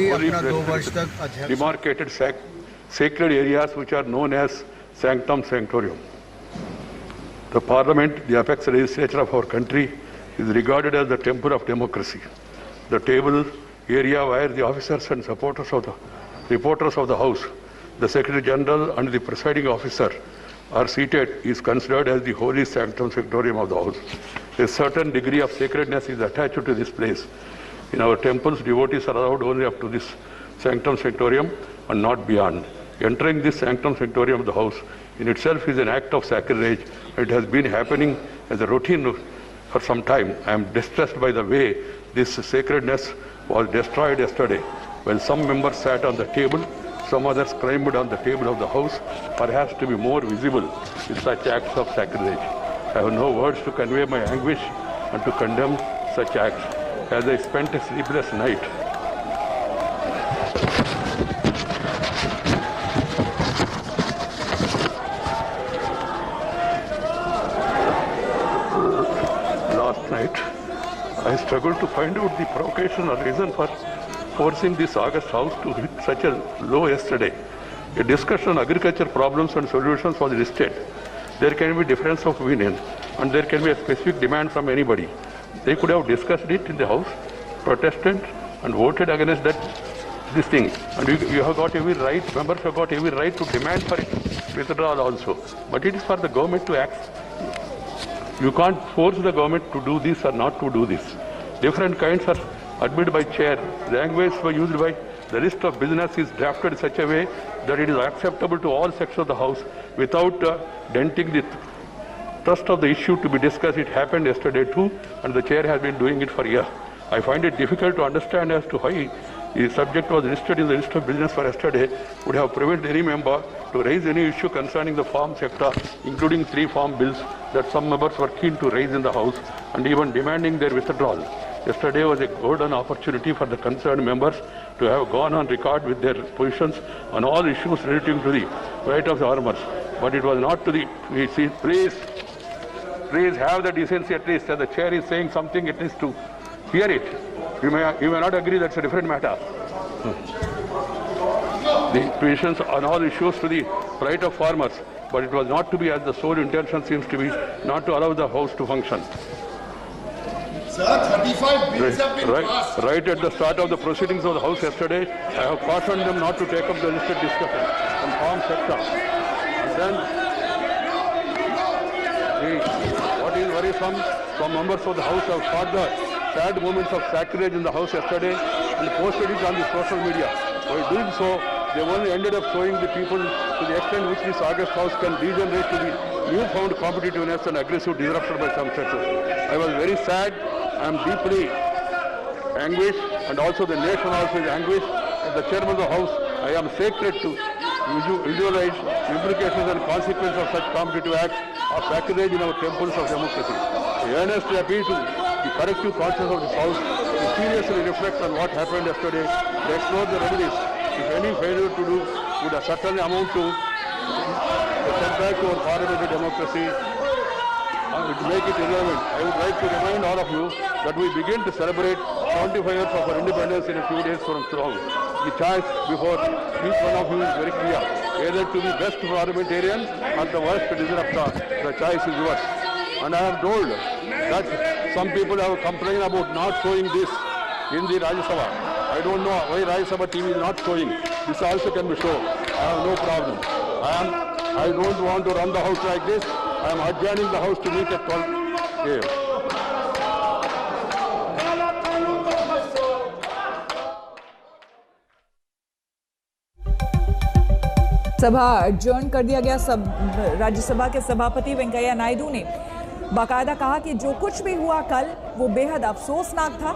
holy demarcated sacred areas which are known as sanctum sanctorum. The Parliament, the apex legislature of our country, is regarded as the temple of democracy. The table area where the officers and reporters of the House, the Secretary General and the presiding officer are seated is considered as the holy sanctum sanctorum of the House. A certain degree of sacredness is attached to this place. In our temples, devotees are allowed only up to this sanctum sanctorum and not beyond. Entering this sanctum sanctorum of the House in itself is an act of sacrilege. It has been happening as a routine for some time. I am distressed by the way this sacredness was destroyed yesterday. When some members sat on the table, some others climbed on the table of the House, perhaps to be more visible in such acts of sacrilege. I have no words to convey my anguish and to condemn such acts. As I spent a sleepless night, last night, I struggled to find out the provocation or reason for forcing this August House to hit such a low yesterday. A discussion on agriculture problems and solutions was listed. There can be difference of opinion and there can be a specific demand from anybody. They could have discussed it in the House, protested and voted against this thing. And you have got every right, members have got every right to demand for it withdrawal also. But it is for the government to act. You can't force the government to do this or not to do this. Different kinds are admitted by chair. Language used by the list of business is drafted in such a way that it is acceptable to all sections of the House without denting the thrust of the issue to be discussed. It happened yesterday too, and the chair has been doing it for a year. I find it difficult to understand as to why the subject was listed in the list of business for yesterday would have prevented any member to raise any issue concerning the farm sector, including 3 farm bills that some members were keen to raise in the House and even demanding their withdrawal. Yesterday was a golden opportunity for the concerned members to have gone on record with their positions on all issues relating to the right of the farmers. But it was not to the... Please have the decency at least. As the chair is saying something, at least to hear it. You may not agree, that's a different matter. The positions on all issues to the right of farmers. But it was not to be, as the sole intention seems to be, not to allow the House to function. Sir, 35 bills have been passed. Right at the start of the proceedings of the House yesterday, I have cautioned them not to take up the listed discussion on farm sector. And then, what is worrisome, some members of the House have caught the sad moments of sacrilege in the House yesterday and posted it on the social media. By doing so, they only ended up showing the people to the extent which this August House can degenerate to the newfound competitiveness and aggressive disruption by some sectors. I was very sad. I am deeply anguished, and also the nation also is anguished. As the chairman of the House, I am sacred to visualize implications and consequences of such competitive acts of sacrilege in our temples of democracy. I earnestly appeal to the collective conscience of this House to seriously reflect on what happened yesterday, to explore the remedies. If any failure to do would certainly amount to a setback to our parliamentary democracy, to make it irrelevant. I would like to remind all of you that we begin to celebrate 75 years of our independence in a few days from now. The choice before each one of you is very clear. Either to be best parliamentarian or the worst disruptor. The choice is yours. And I am told that some people have complained about not showing this in the Rajya Sabha. I don't know why Rajya Sabha TV is not showing. This also can be shown. I have no problem. I don't want to run the House like this. I am adjourning the House to meet at 12 a.m. सभा adjourn कर दिया गया। राज्यसभा के सभापति वेंकैया नायडू ने बाकायदा कहा कि जो कुछ भी हुआ कल वो बेहद अफसोसनाक था।